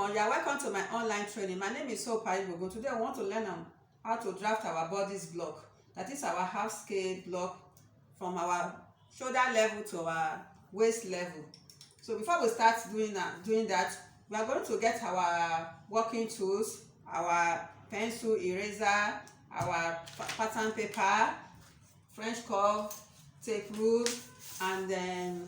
everyone, you are welcome to my online training. My name is Aigbogun. Today I want to learn how to draft our bodice block. That is our half scale block from our shoulder level to our waist level. So before we start doing that, we are going to get our working tools, our pencil, eraser, our pattern paper, French curve, tape rule, and then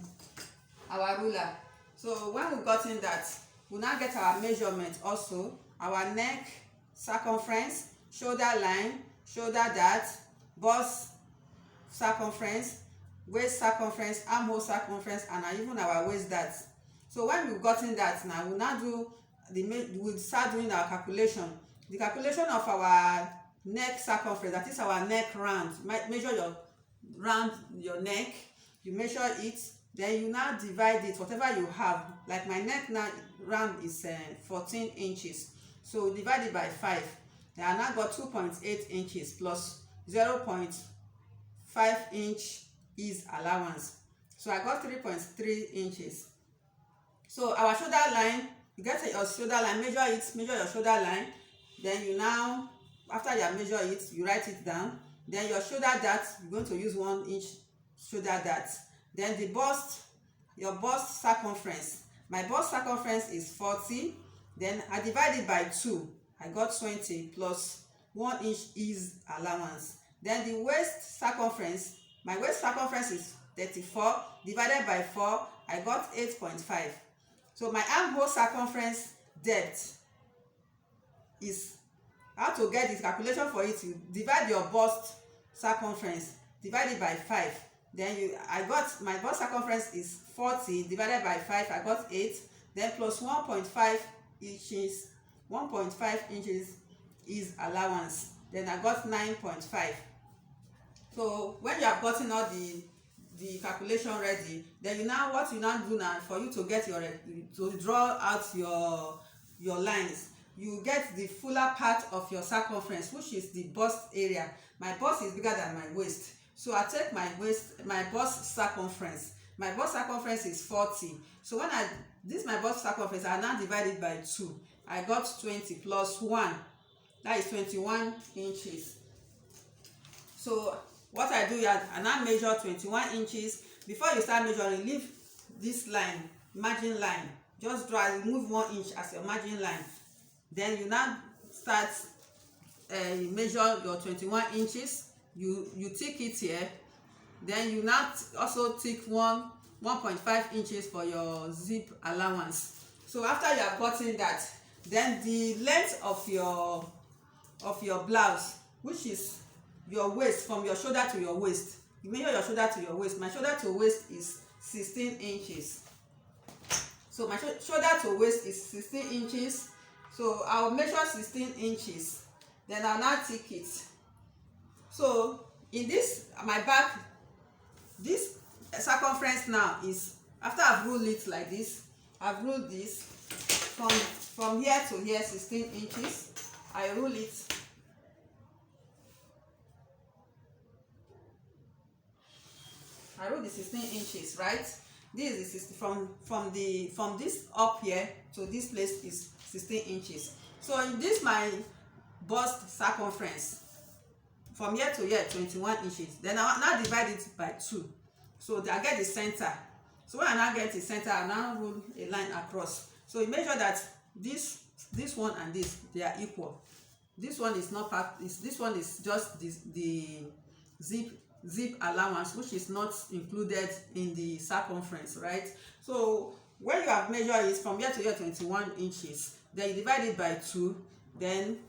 our ruler. So when we've gotten that, we'll now get our measurement also, our neck circumference, shoulder line, shoulder dart, bust circumference, waist circumference, armhole circumference, and even our waist dart. So when we've gotten that, now we'll now we'll start doing our calculation. The calculation of our neck circumference, that is our neck round. Measure your neck, you measure it, then you now divide it, whatever you have. Like my neck now round is 14 inches, so divide it by 5. Then I now got 2.8 inches plus 0.5 inch is allowance, so I got 3.3 inches. So our shoulder line, you get your shoulder line, measure your shoulder line. Then you now, after you measure it, you write it down. Then your shoulder dart, you're going to use 1 inch shoulder dart. Then the bust, your bust circumference, my bust circumference is 40. Then I divide it by 2, I got 20 plus 1 inch is allowance. Then the waist circumference, my waist circumference is 34, divided by 4, I got 8.5. So my armhole circumference depth is, how to get this calculation for it, you divide your bust circumference, divide it by 5. Then I got my bust circumference is 40, divided by 5, I got 8. Then plus 1.5 inches, 1.5 inches is allowance. Then I got 9.5. So when you have gotten all the calculation ready, then what you now do now, for you to get to draw out your lines, you get the fuller part of your circumference, which is the bust area. My bust is bigger than my waist, so I take my bust circumference. My bust circumference is 40. So when my bust circumference, I now divide it by 2. I got 20 plus 1, that is 21 inches. So what I do here, I now measure 21 inches. Before you start measuring, leave this line, margin line. Just remove 1 inch as your margin line. Then you now start measure your 21 inches. You tick it here. Then you now also tick 1.5 inches for your zip allowance. So after you have gotten that, then the length of your blouse, which is your waist, from your shoulder to your waist, you measure your shoulder to your waist. My shoulder to waist is 16 inches. So my shoulder to waist is 16 inches. So I'll measure 16 inches. Then I'll now tick it. So in this, my back, this circumference now is, after I've ruled it like this, I've ruled this from here to here, 16 inches. I rule it. I rule the 16 inches, right? This is from this up here to this place is 16 inches. So in this, my bust circumference, from here to here, 21 inches. Then I now divide it by 2. So I get the center. So when I now get the center, I now rule a line across. So you measure that this one and this, they are equal. This one is not part. This one is just the zip allowance, which is not included in the circumference, right? So when you have measured it from here to here, 21 inches, then you divide it by 2. Then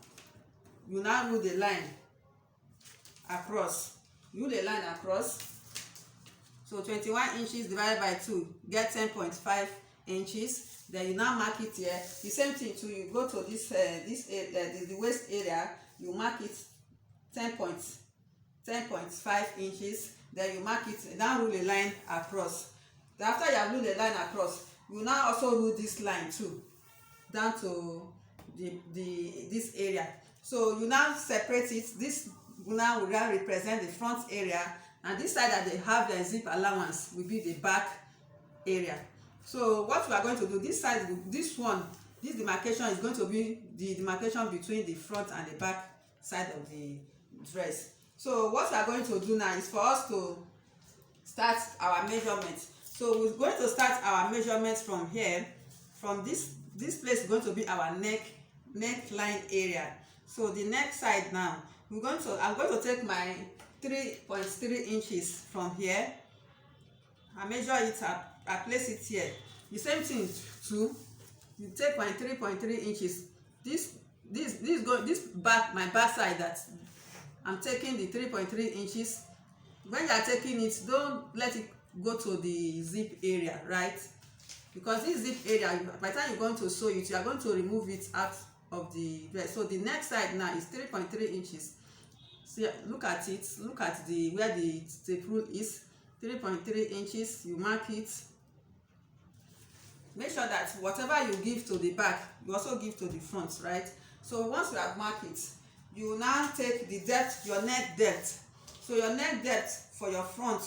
you now rule the line across. Rule the line across. So 21 inches divided by 2, get 10.5 inches. Then you now mark it here. The same thing too. You go to the waist area. You mark it 10.5 inches. Then you mark it. Now rule a line across. Then after you have ruled a line across, you now also rule this line too, down to this area. So you now separate it. This now will now represent the front area, and this side that they have the zip allowance will be the back area. So what we are going to do, this side, this one this demarcation is going to be the demarcation between the front and the back side of the dress. So what we are going to do now is for us to start our measurements. So we're going to start our measurements from here. From this place is going to be our neckline area. So the neck side now, I'm going to take my 3.3 inches from here. I measure it, I place it here. The same thing too. You take my 3.3 inches. This back, my back side, that I'm taking the 3.3 inches. When you are taking it, don't let it go to the zip area, right? Because this zip area, by the time you're going to sew it, you are going to remove it out of the dress. So the next side now is 3.3 inches. So look at it. Look at where the tape rule is. 3.3 inches. You mark it. Make sure that whatever you give to the back, you also give to the front, right? So once you have marked it, you will now take the depth, your neck depth. So your neck depth for your front,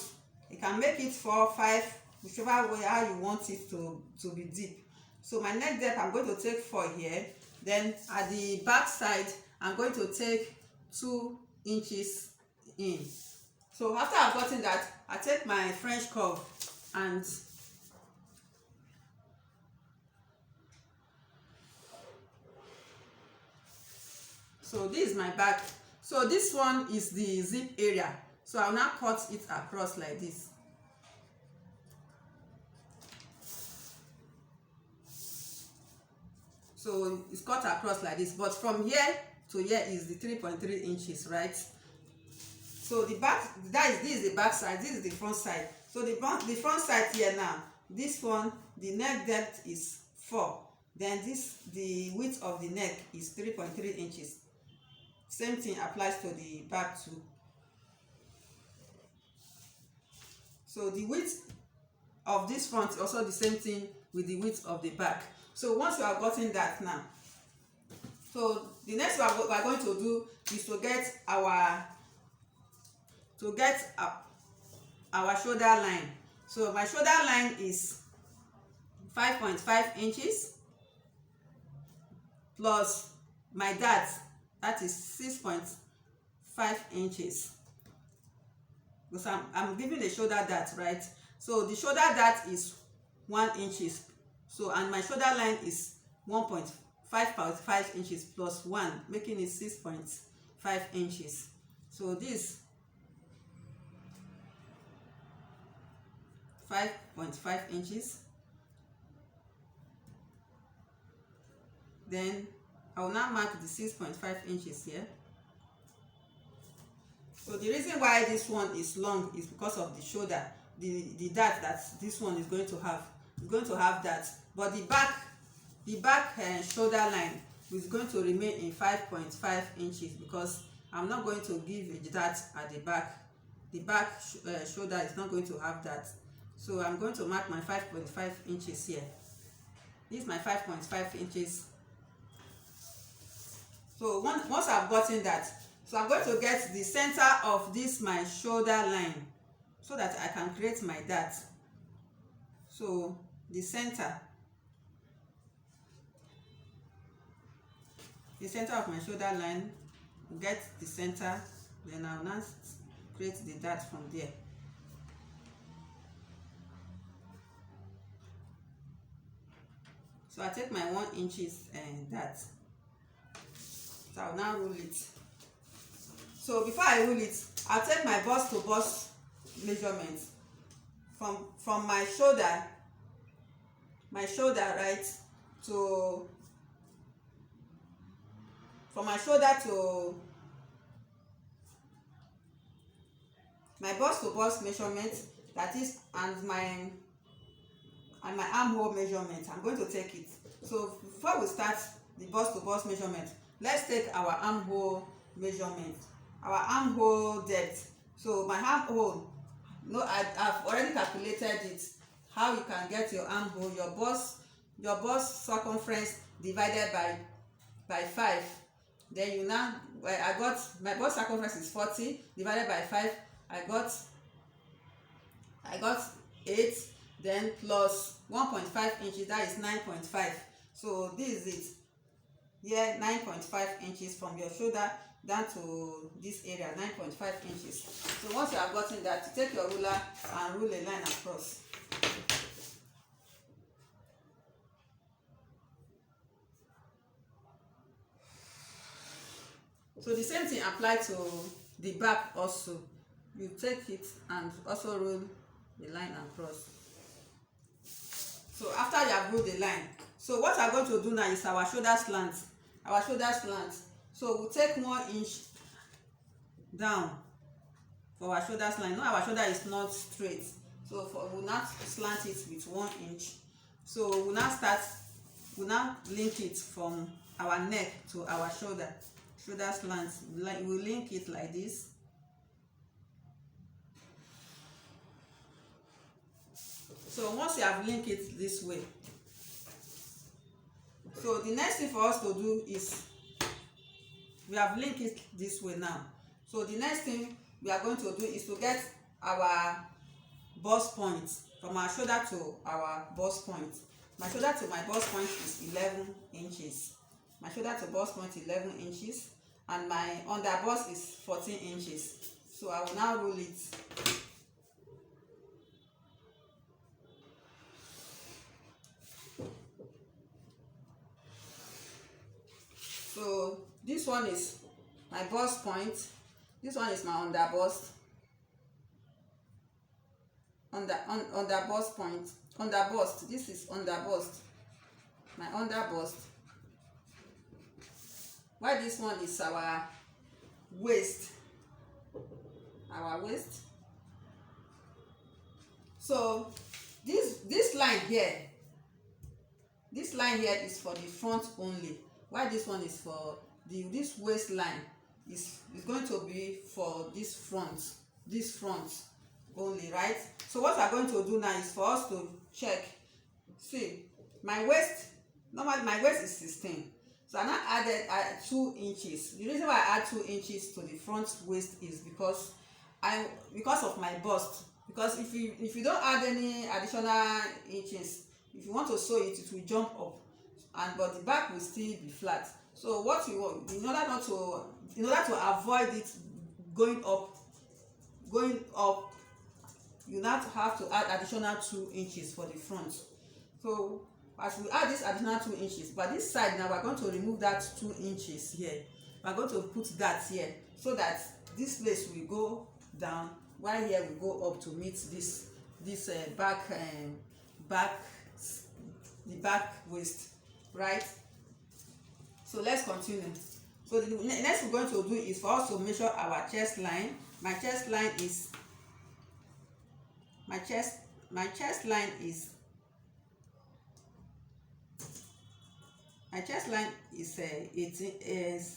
you can make it 4, 5, whichever way how you want it to be deep. So my neck depth, I'm going to take 4 here. Then at the back side, I'm going to take 2 inches in. So after I've gotten that, I take my French curve and so this is my back. So this one is the zip area. So I'll now cut it across like this. So it's cut across like this. But from here to here is the 3.3 inches, right? So the back, this is the back side, this is the front side. So the front side here now, this one, the neck depth is 4. Then the width of the neck is 3.3 inches. Same thing applies to the back too. So the width of this front is also the same thing with the width of the back. So once you have gotten that now, so the next we are going to do is to get our shoulder line. So my shoulder line is 5.5 inches plus my dart, that is 6.5 inches. Because I'm giving the shoulder dart, right? So the shoulder dart is 1 inches. So and my shoulder line is 1.5 inches plus 1, making it 6.5 inches. So this 5.5 inches. Then I will now mark the 6.5 inches here. So the reason why this one is long is because of the shoulder, the dart that this one is going to have. It's going to have that, but the back shoulder line is going to remain in 5.5 inches because I'm not going to give a dart at the back. The back shoulder is not going to have that. So I'm going to mark my 5.5 inches here. This is my 5.5 inches. So once I've gotten that, so I'm going to get the center of this my shoulder line so that I can create my dart. So the center of my shoulder line, get the center, then I'll now create the dart from there. So I take my 1 inches and dart. So I'll now roll it. So before I roll it, I'll take my bust to bust measurement from my shoulder right to from my shoulder to my bust to bust measurement, that is, and my armhole measurement. I'm going to take it. So before we start the bust to bust measurement, let's take our armhole measurement, our armhole depth. So my armhole, no, I've already calculated it. How you can get your armhole, your bust circumference divided by 5. Then you now, I got my bust circumference is 40 divided by 5. I got 8. Then plus 1.5 inches, that is 9.5. So this is it. Here 9.5 inches from your shoulder down to this area, 9.5 inches. So once you have gotten that, you take your ruler and rule a line across. So the same thing apply to the back also. You take it and also roll the line across. So after you have rolled the line, so what we are going to do now is our shoulder slant. Our shoulder slant. So we'll take 1 inch down for our shoulder slant. Now our shoulder is not straight, so we'll not slant it with 1 inch. So we'll now link it from our neck to our shoulder slant. We'll link it like this. So once you have linked it this way, so the next thing for us to do is, we have linked it this way now. So the next thing we are going to do is to get our bust point from our shoulder to our bust point. My shoulder to my bust point is 11 inches. My shoulder to bust point 11 inches, and my under bust is 14 inches. So I will now roll it. So this one is my bust point, this one is my under bust, under bust point, under bust. This is under bust, my under bust. While this one is our waist, So this line here, this line here is for the front only. Why this one is for this waistline is going to be for this front only, right? So what we are going to do now is for us to check. See, my waist, normally my waist is 16, so I now added 2 inches. The reason why I add 2 inches to the front waist is because of my bust. Because if you don't add any additional inches, if you want to sew it, it will jump up, but the back will still be flat. So what you want, in order to avoid it going up, you now have to add additional 2 inches for the front. So as we add this additional 2 inches, but this side now we're going to remove that 2 inches here. We're going to put that here so that this place will go down, while here we go up to meet this back waist, right? So let's continue. So the next we're going to do is for us to measure our chest line. My chest line is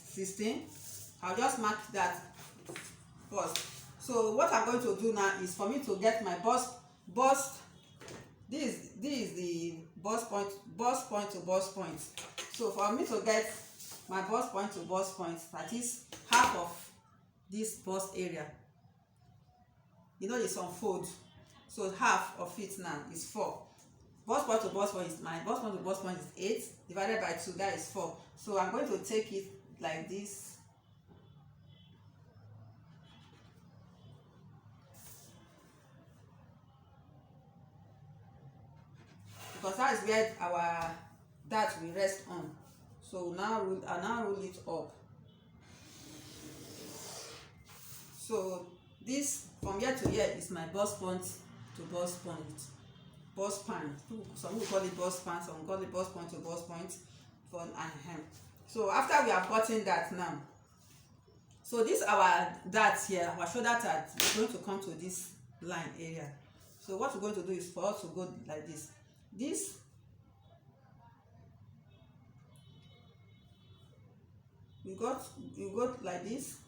16. I'll just mark that first. So what I'm going to do now is for me to get my bust. This is the bust point to bust point. So for me to get my bust point to bust point, that is half of this bust area. It's unfold. So half of it now is 4. Bust point to bust point is, my bust point to bust point is 8 divided by 2, that is 4. So I'm going to take it like this. Because that is where our dart will rest on. So I now roll it up. So this from here to here is my bust point to bust point. Bust pan. Some people call it bust pan, some call it bust point to bust point for an hem. So after we have gotten that now, so this our dart here, our shoulder dart is going to come to this line area. So what we're going to do is for us to go like this. You got like this.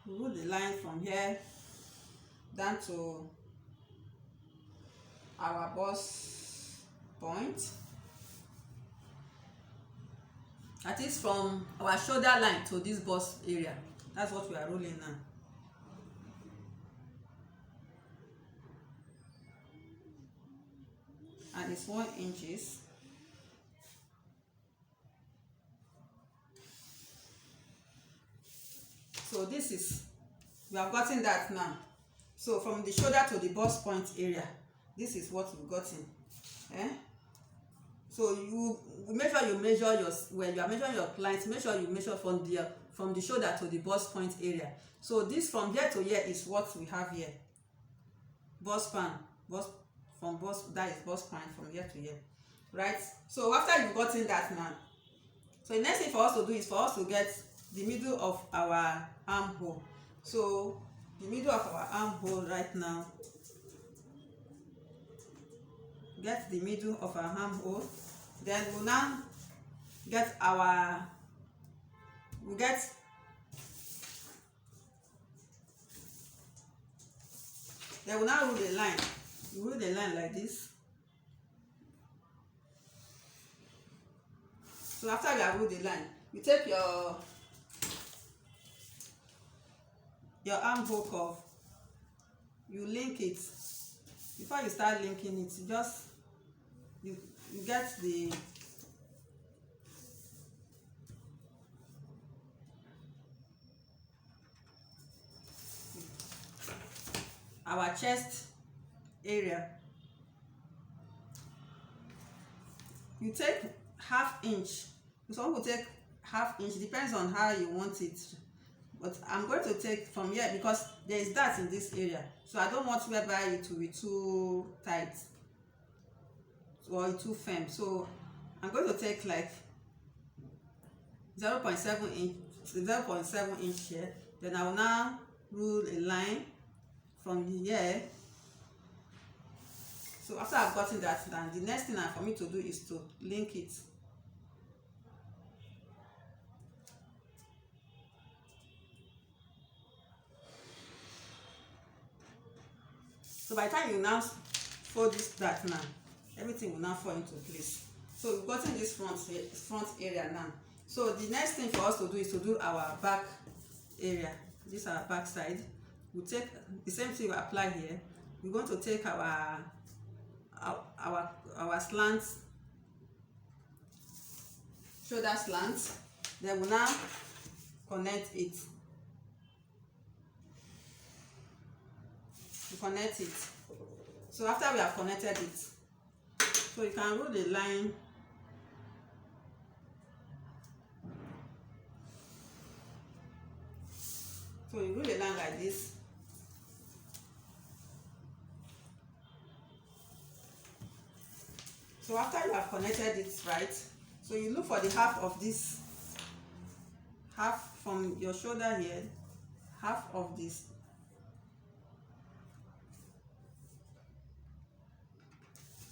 We roll the line from here down to our bust point. That is from our shoulder line to this bust area. That's what we are rolling now. and it's 1 inches. So this is, we have gotten that now. So from the shoulder to the bust point area, this is what we've gotten. So you make sure you measure your, when you are measuring your clients, make sure you measure from the shoulder to the bust point area. So this from here to here is what we have here. Bust span, that is bust span from here to here, right? So after you've gotten that now, so the next thing for us to do is for us to get the middle of our armhole. So the middle of our armhole right now, get the middle of our armhole. Then we'll now get our, then we'll now rule a line. You rule the line like this. So after you have ruled the line, you take your armhole curve, you link it. Before you start linking it, you get our chest area. You take ½ inch. Some will take ½ inch, depends on how you want it. But I'm going to take from here because there is that in this area. So I don't want whereby it will be too tight or too firm. So I'm going to take like 0.7 inch here. Then I will now rule a line from here. So after I've gotten that done, the next thing for me to do is to link it. So by the time you now fold that now, everything will now fall into place. So we've gotten this front area now. So the next thing for us to do is to do our back area. This is our back side. We'll take the same thing we apply here. We're going to take our slant, shoulder slant. Then we'll now connect it. We connect it. So after we have connected it, so you can rule the line. So you rule the line like this. So after you have connected it, right, so you look for the half of this, half from your shoulder here, half of this.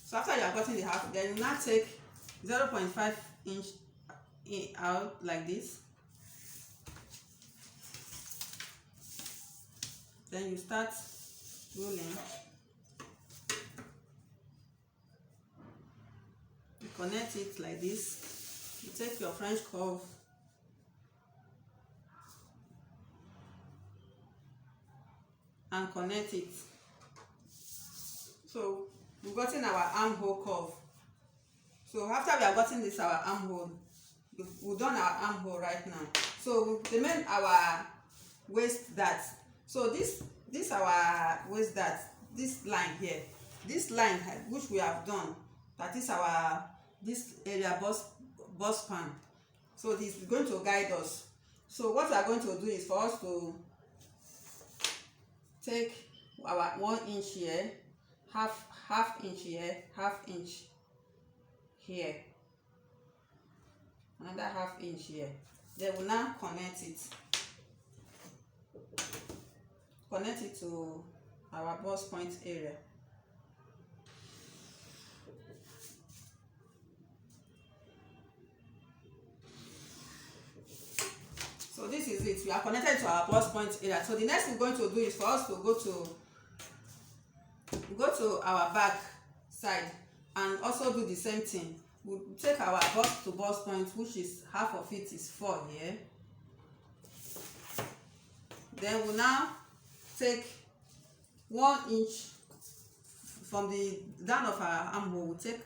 So after you have gotten the half, then you now take 0.5 inch out like this. Then you start rolling. You connect it like this. You take your French curve and connect it. So we've gotten our armhole curve. So after we have gotten this our armhole, we've done our armhole right now. So we remain our waist dart. So this our waist dart, this line here, this line which we have done, that is this area bust span. So this is going to guide us. So what we are going to do is for us to take our 1 inch here, half inch here, ½ inch here, another ½ inch here. Then we'll now connect it to our bust point area. So this is it. We are connected to our bust point area. So the next thing we're going to do is for us to go to our back side and also do the same thing. We'll take our bust to bust point, which is half of it is 4 here. Then we'll now take 1 inch from the down of our armhole, we'll take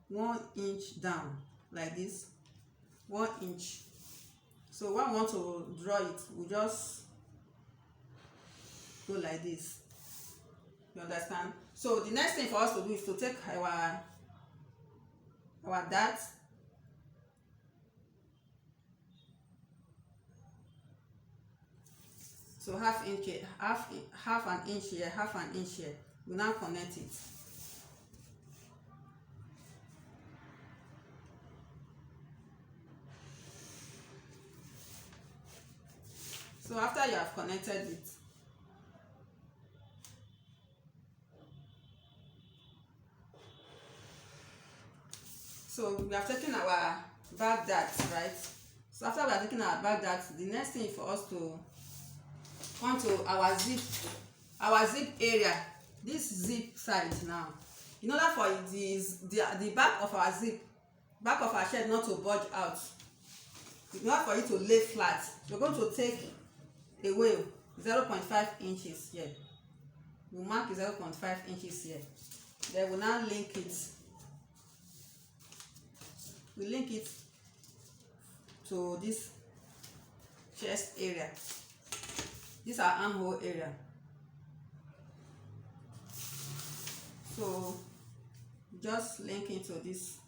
1 inch down like this, 1 inch. So when we want to draw it, we just go like this. You understand? So the next thing for us to do is to take our dart, so half an inch here, half an inch here. We now connect it. So after you have connected it, so we have taken our back dart, right? So after we have taken our back dart, the next thing for us to come to our zip area, this zip side now. In order for the back of our zip, back of our shirt not to bulge out, in order for it to lay flat, we're going to take away 0.5 inches here. We'll mark 0.5 inches here. Then we'll now link it. We link it to this chest area. This is our armhole area. So just link into this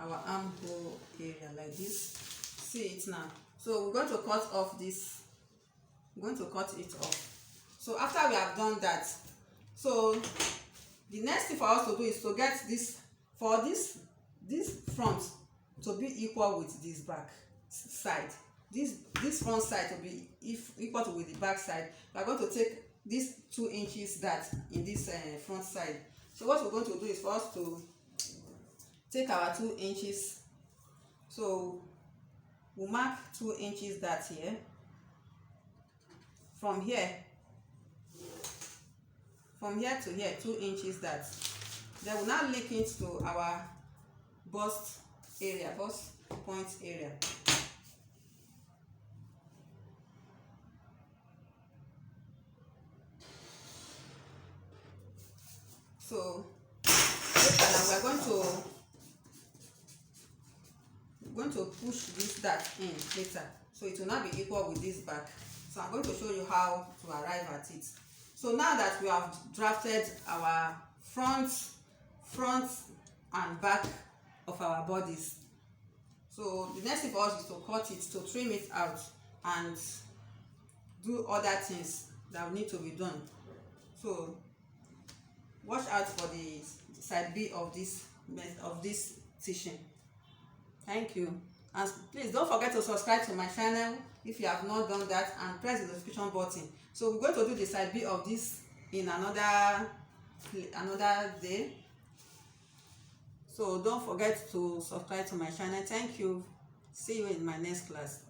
our armhole area like this. See it now. So we're going to cut off this. We're going to cut it off. So after we have done that, so the next thing for us to do is to get this, for this front to be equal with this back side. This front side to be equal to with the back side. We are going to take this 2 inches dart in this front side. So what we're going to do is for us to take our 2 inches. So we'll mark 2 inches dart here. From here to here, 2 inches dart. Then we'll now link it to our bust point area. So we're going to push this dart in later, so it will not be equal with this back. So I'm going to show you how to arrive at it. So now that we have drafted our front and back of our bodies, so the next thing for us is to cut it, to trim it out and do other things that need to be done. So watch out for the side B of this stitching. Thank you, and please don't forget to subscribe to my channel if you have not done that, and press the notification button. So we're going to do the side B of this in another day. So don't forget to subscribe to my channel. Thank you. See you in my next class.